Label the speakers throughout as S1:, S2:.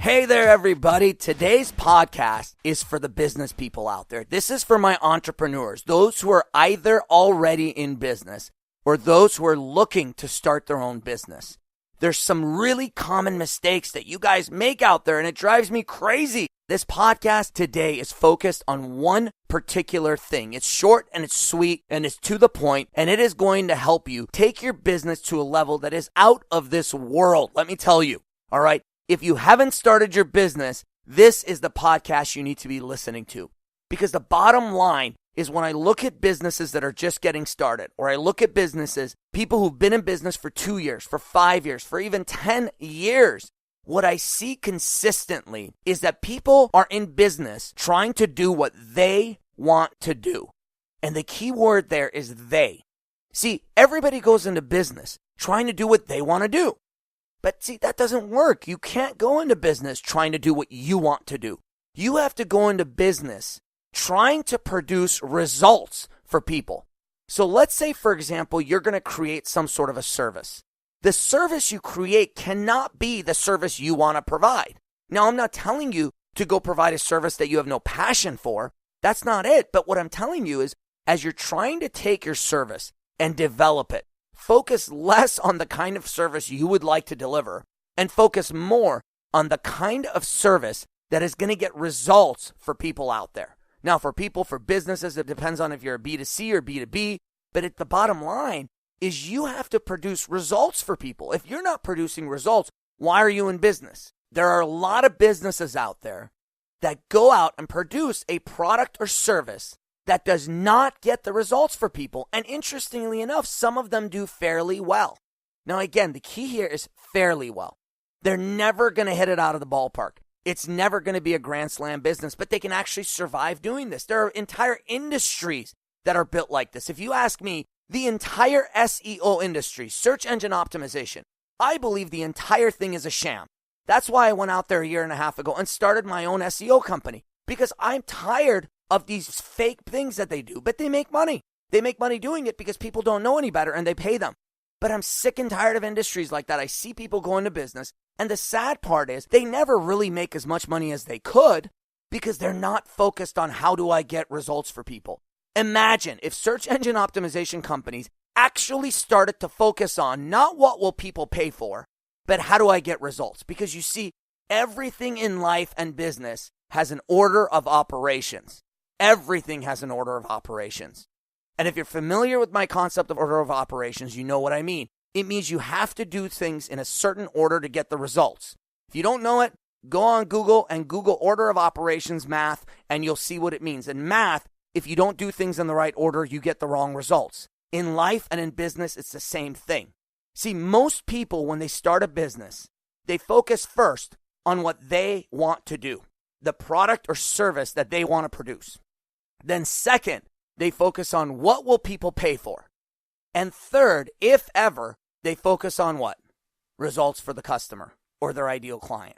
S1: Hey there, everybody. Today's podcast is for the business people out there. This is for my entrepreneurs, those who are either already in business or those who are looking to start their own business. There's some really common mistakes that you guys make out there, and it drives me crazy. This podcast today is focused on one particular thing. It's short and it's sweet and it's to the point, and it is going to help you take your business to a level that is out of this world. Let me tell you, all right? If you haven't started your business, this is the podcast you need to be listening to. Because the bottom line is when I look at businesses that are just getting started, or I look at businesses, people who've been in business for 2 years, for 5 years, for even 10 years, what I see consistently is that people are in business trying to do what they want to do. And the key word there is they. See, everybody goes into business trying to do what they want to do. But see, that doesn't work. You can't go into business trying to do what you want to do. You have to go into business trying to produce results for people. So let's say, for example, you're going to create some sort of a service. The service you create cannot be the service you want to provide. Now, I'm not telling you to go provide a service that you have no passion for. That's not it. But what I'm telling you is, as you're trying to take your service and develop it, focus less on the kind of service you would like to deliver and focus more on the kind of service that is going to get results for people out there. Now, for people, for businesses, it depends on if you're a B2C or B2B, but at the bottom line is you have to produce results for people. If you're not producing results, why are you in business? There are a lot of businesses out there that go out and produce a product or service that does not get the results for people. And interestingly enough, some of them do fairly well. Now, again, the key here is fairly well. They're never going to hit it out of the ballpark. It's never going to be a grand slam business, but they can actually survive doing this. There are entire industries that are built like this. If you ask me, the entire SEO industry, search engine optimization, I believe the entire thing is a sham. That's why I went out there a year and a half ago and started my own SEO company, because I'm tired of these fake things that they do, but they make money. They make money doing it because people don't know any better and they pay them. But I'm sick and tired of industries like that. I see people go into business, and the sad part is they never really make as much money as they could because they're not focused on how do I get results for people. Imagine if search engine optimization companies actually started to focus on not what will people pay for, but how do I get results? Because you see, everything in life and business has an order of operations. Everything has an order of operations. And if you're familiar with my concept of order of operations, you know what I mean. It means you have to do things in a certain order to get the results. If you don't know it, go on Google and Google order of operations math, and you'll see what it means. In math, if you don't do things in the right order, you get the wrong results. In life and in business, it's the same thing. See, most people, when they start a business, they focus first on what they want to do, the product or service that they want to produce. Then second, they focus on what will people pay for. And third, if ever, they focus on what? Results for the customer or their ideal client.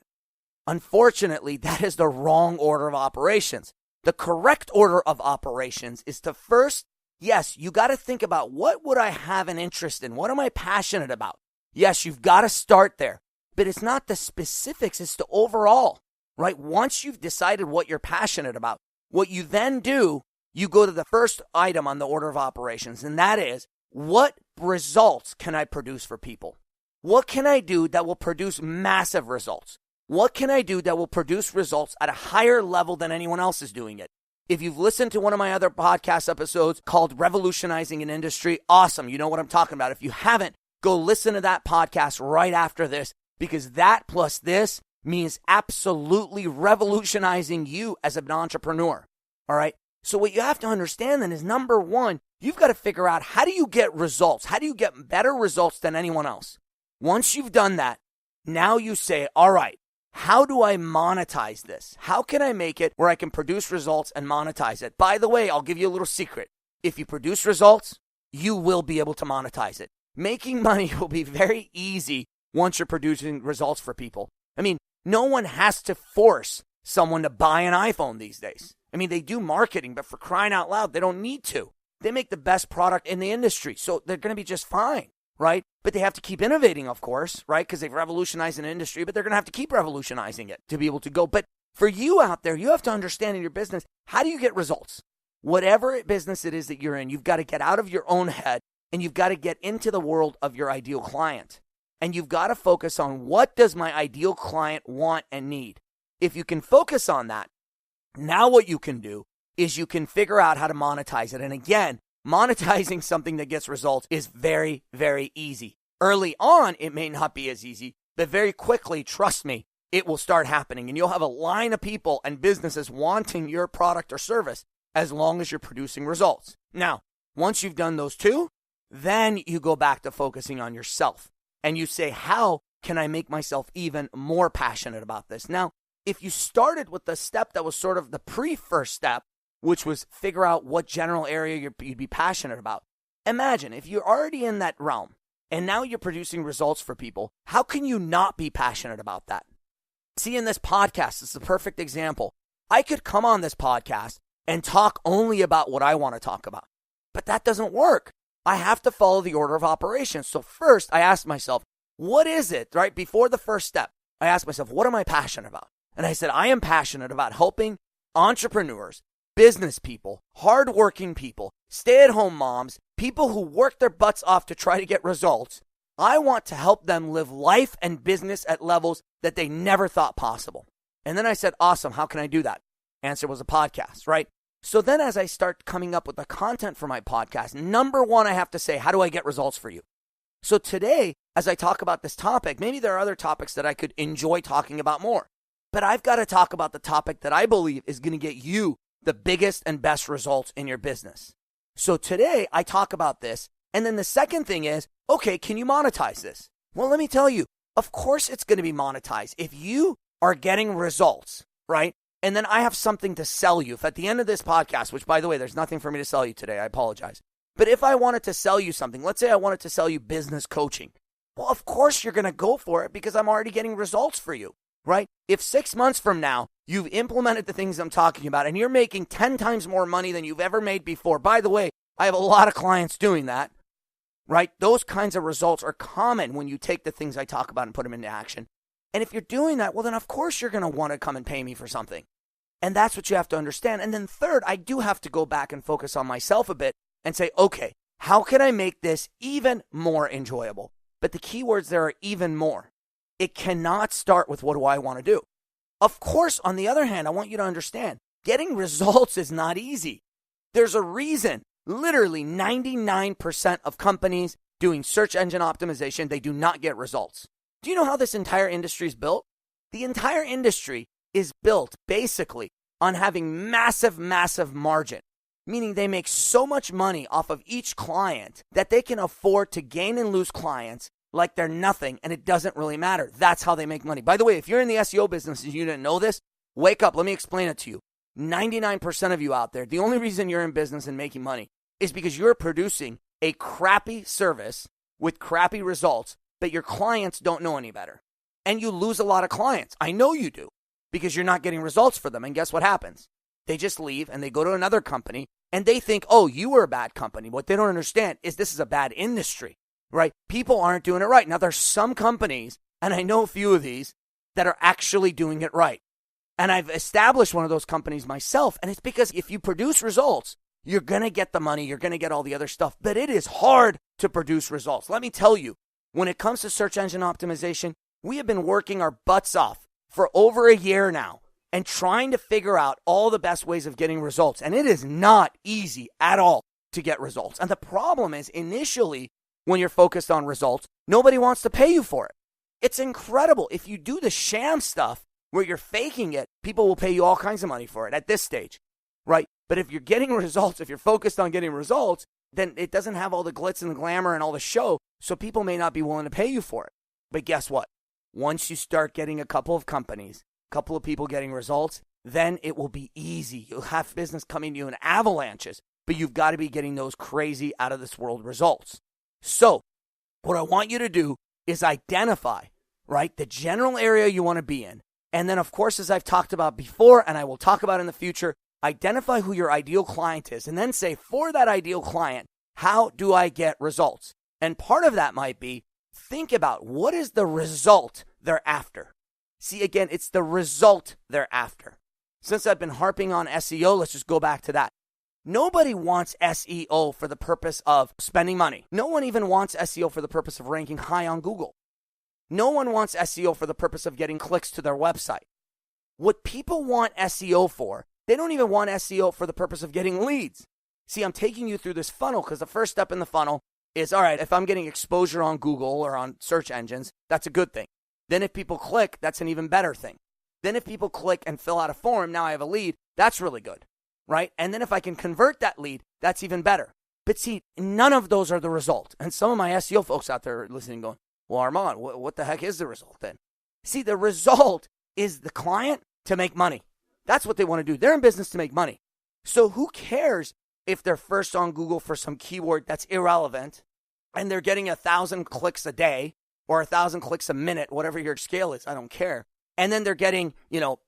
S1: Unfortunately, that is the wrong order of operations. The correct order of operations is to first, yes, you got to think about what would I have an interest in? What am I passionate about? Yes, you've got to start there, but it's not the specifics, it's the overall, right? Once you've decided what you're passionate about, what you then do, you go to the first item on the order of operations, and that is, what results can I produce for people? What can I do that will produce massive results? What can I do that will produce results at a higher level than anyone else is doing it? If you've listened to one of my other podcast episodes called Revolutionizing an Industry, awesome. You know what I'm talking about. If you haven't, go listen to that podcast right after this, because that plus this means absolutely revolutionizing you as an entrepreneur. All right. So what you have to understand then is, number one, you've got to figure out, how do you get results? How do you get better results than anyone else? Once you've done that, now you say, all right, how do I monetize this? How can I make it where I can produce results and monetize it? By the way, I'll give you a little secret. If you produce results, you will be able to monetize it. Making money will be very easy once you're producing results for people. I mean, no one has to force someone to buy an iPhone these days. I mean, they do marketing, but for crying out loud, they don't need to. They make the best product in the industry, so they're going to be just fine. right? But they have to keep innovating, of course, right? Because they've revolutionized an industry, but they're going to have to keep revolutionizing it to be able to go. But for you out there, you have to understand in your business, how do you get results? Whatever business it is that you're in, you've got to get out of your own head and you've got to get into the world of your ideal client. And you've got to focus on, what does my ideal client want and need? If you can focus on that, now what you can do is you can figure out how to monetize it. And again, monetizing something that gets results is very, very easy. Early on, it may not be as easy, but very quickly, trust me, it will start happening. And you'll have a line of people and businesses wanting your product or service as long as you're producing results. Now, once you've done those two, then you go back to focusing on yourself. And you say, how can I make myself even more passionate about this? Now, if you started with the step that was sort of the pre-first step, which was figure out what general area you'd be passionate about. Imagine if you're already in that realm and now you're producing results for people, how can you not be passionate about that? See, in this podcast, it's the perfect example. I could come on this podcast and talk only about what I want to talk about, but that doesn't work. I have to follow the order of operations. So first, I asked myself, what is it, right? Before the first step, I asked myself, what am I passionate about? And I said, I am passionate about helping entrepreneurs, business people, hardworking people, stay-at-home moms, people who work their butts off to try to get results. I want to help them live life and business at levels that they never thought possible. And then I said, awesome, how can I do that? Answer was a podcast, right? So then as I start coming up with the content for my podcast, number one, I have to say, how do I get results for you? So today, as I talk about this topic, maybe there are other topics that I could enjoy talking about more, but I've got to talk about the topic that I believe is going to get you the biggest and best results in your business. So today I talk about this. And then the second thing is, okay, can you monetize this? Well, let me tell you, of course it's going to be monetized. If you are getting results, right? And then I have something to sell you. If at the end of this podcast, which by the way, there's nothing for me to sell you today, I apologize. But if I wanted to sell you something, let's say I wanted to sell you business coaching. Well, of course you're going to go for it because I'm already getting results for you, right? If 6 months from now, you've implemented the things I'm talking about and you're making 10 times more money than you've ever made before. By the way, I have a lot of clients doing that, right? Those kinds of results are common when you take the things I talk about and put them into action. And if you're doing that, well, then of course you're going to want to come and pay me for something. And that's what you have to understand. And then third, I do have to go back and focus on myself a bit and say, okay, how can I make this even more enjoyable? But the key words there are even more. It cannot start with, what do I want to do? Of course, on the other hand, I want you to understand, getting results is not easy. There's a reason, literally 99% of companies doing search engine optimization, they do not get results. Do you know how this entire industry is built? The entire industry is built basically on having massive, massive margin, meaning they make so much money off of each client that they can afford to gain and lose clients like they're nothing, and it doesn't really matter. That's how they make money. By the way, if you're in the SEO business and you didn't know this, wake up. Let me explain it to you. 99% of you out there, the only reason you're in business and making money is because you're producing a crappy service with crappy results, but your clients don't know any better. And you lose a lot of clients. I know you do, because you're not getting results for them. And guess what happens? They just leave and they go to another company and they think, oh, you were a bad company. What they don't understand is this is a bad industry, right? People aren't doing it right. Now, there's some companies, and I know a few of these, that are actually doing it right. And I've established one of those companies myself. And it's because if you produce results, you're going to get the money, you're going to get all the other stuff. But it is hard to produce results. Let me tell you, when it comes to search engine optimization, we have been working our butts off for over a year now and trying to figure out all the best ways of getting results. And it is not easy at all to get results. And the problem is, initially, when you're focused on results, nobody wants to pay you for it. It's incredible. If you do the sham stuff where you're faking it, people will pay you all kinds of money for it at this stage, right? But if you're getting results, if you're focused on getting results, then it doesn't have all the glitz and the glamour and all the show, so people may not be willing to pay you for it. But guess what? Once you start getting a couple of companies, a couple of people getting results, then it will be easy. You'll have business coming to you in avalanches, but you've got to be getting those crazy out of this world results. So what I want you to do is identify, right, the general area you want to be in. And then, of course, as I've talked about before, and I will talk about in the future, identify who your ideal client is, and then say, for that ideal client, how do I get results? And part of that might be, think about what is the result they're after. See, again, it's the result they're after. Since I've been harping on SEO, let's just go back to that. Nobody wants SEO for the purpose of spending money. No one even wants SEO for the purpose of ranking high on Google. No one wants SEO for the purpose of getting clicks to their website. What people want SEO for, they don't even want SEO for the purpose of getting leads. See, I'm taking you through this funnel because the first step in the funnel is, all right, if I'm getting exposure on Google or on search engines, that's a good thing. Then if people click, that's an even better thing. Then if people click and fill out a form, now I have a lead, that's really good, right? And then if I can convert that lead, that's even better. But see, none of those are the result. And some of my SEO folks out there are listening going, well, Armand, what the heck is the result then? See, the result is the client to make money. That's what they want to do. They're in business to make money. So who cares if they're first on Google for some keyword that's irrelevant and they're getting 1,000 clicks a day or 1,000 clicks a minute, whatever your scale is, I don't care. And then they're getting,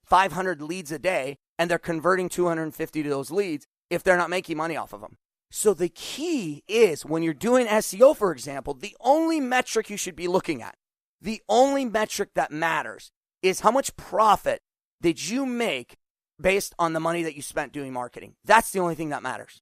S1: 500 leads a day and they're converting 250 to those leads if they're not making money off of them. So the key is when you're doing SEO, for example, the only metric you should be looking at, the only metric that matters is how much profit did you make based on the money that you spent doing marketing. That's the only thing that matters.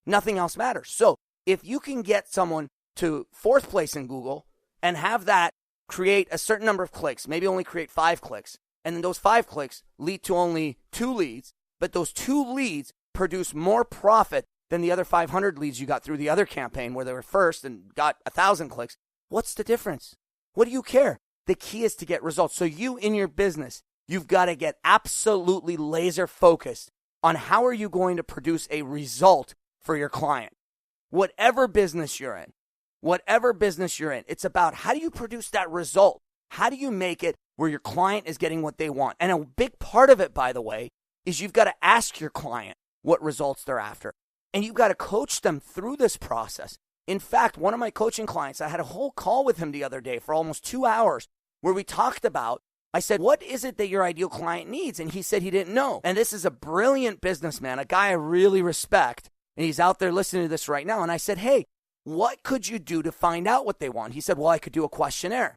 S1: Nothing else matters. So if you can get someone to 4th place in Google and have that create a certain number of clicks, maybe only create 5 clicks, and then those 5 clicks lead to only 2 leads, but those 2 leads produce more profit than the other 500 leads you got through the other campaign where they were first and got 1,000 clicks. What's the difference? What do you care? The key is to get results. So you in your business, you've got to get absolutely laser focused on how are you going to produce a result for your client. Whatever business you're in, it's about how do you produce that result? How do you make it where your client is getting what they want? And a big part of it, by the way, is you've got to ask your client what results they're after. And you've got to coach them through this process. In fact, one of my coaching clients, I had a whole call with him the other day for almost 2 hours where we talked about, I said, what is it that your ideal client needs? And he said he didn't know. And this is a brilliant businessman, a guy I really respect. And he's out there listening to this right now. And I said, hey, what could you do to find out what they want? He said, well, I could do a questionnaire.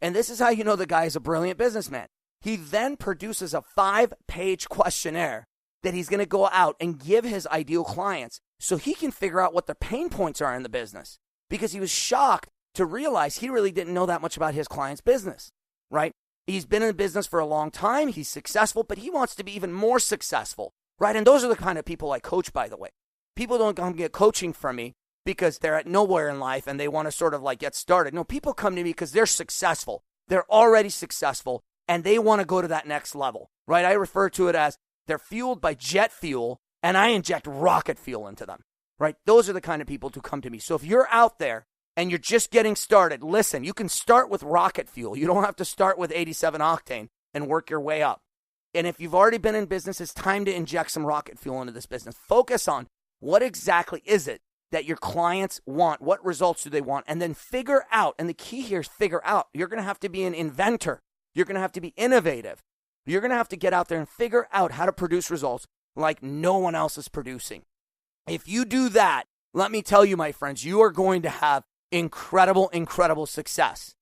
S1: And this is how you know the guy is a brilliant businessman. He then produces a 5-page questionnaire that he's going to go out and give his ideal clients so he can figure out what their pain points are in the business. Because he was shocked to realize he really didn't know that much about his client's business, right? He's been in business for a long time. He's successful, but he wants to be even more successful, right? And those are the kind of people I coach, by the way. People don't come get coaching from me because they're at nowhere in life and they want to sort of like get started. No, people come to me because they're successful. They're already successful and they want to go to that next level, right? I refer to it as they're fueled by jet fuel and I inject rocket fuel into them, right? Those are the kind of people who come to me. So if you're out there and you're just getting started, listen, you can start with rocket fuel. You don't have to start with 87 octane and work your way up. And if you've already been in business, it's time to inject some rocket fuel into this business. Focus on what exactly is it that your clients want? What results do they want? And then figure out, and the key here is figure out. You're going to have to be an inventor. You're going to have to be innovative. You're going to have to get out there and figure out how to produce results like no one else is producing. If you do that, let me tell you, my friends, you are going to have incredible, incredible success.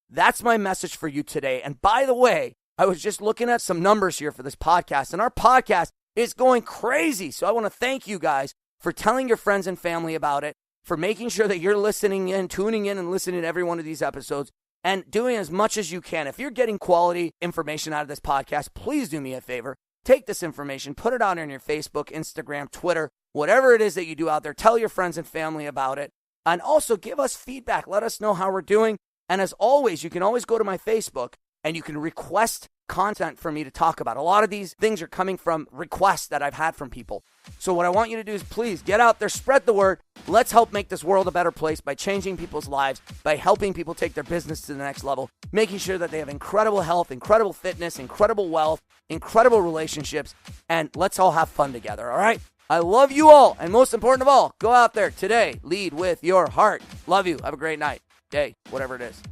S1: That's my message for you today. And by the way, I was just looking at some numbers here for this podcast, and our podcast is going crazy. So I want to thank you guys for telling your friends and family about it, for making sure that you're listening in, tuning in and listening to every one of these episodes, and doing as much as you can. If you're getting quality information out of this podcast, please do me a favor. Take this information, put it out on your Facebook, Instagram, Twitter, whatever it is that you do out there. Tell your friends and family about it. And also give us feedback. Let us know how we're doing. And as always, you can always go to my Facebook and you can request content for me to talk about. A lot of these things are coming from requests that I've had from people. So what I want you to do is please get out there, spread the word. Let's help make this world a better place by changing people's lives, by helping people take their business to the next level, making sure that they have incredible health, incredible fitness, incredible wealth, incredible relationships, and let's all have fun together, all right? I love you all, and most important of all, go out there today, lead with your heart. Love you. Have a great night, day, whatever it is.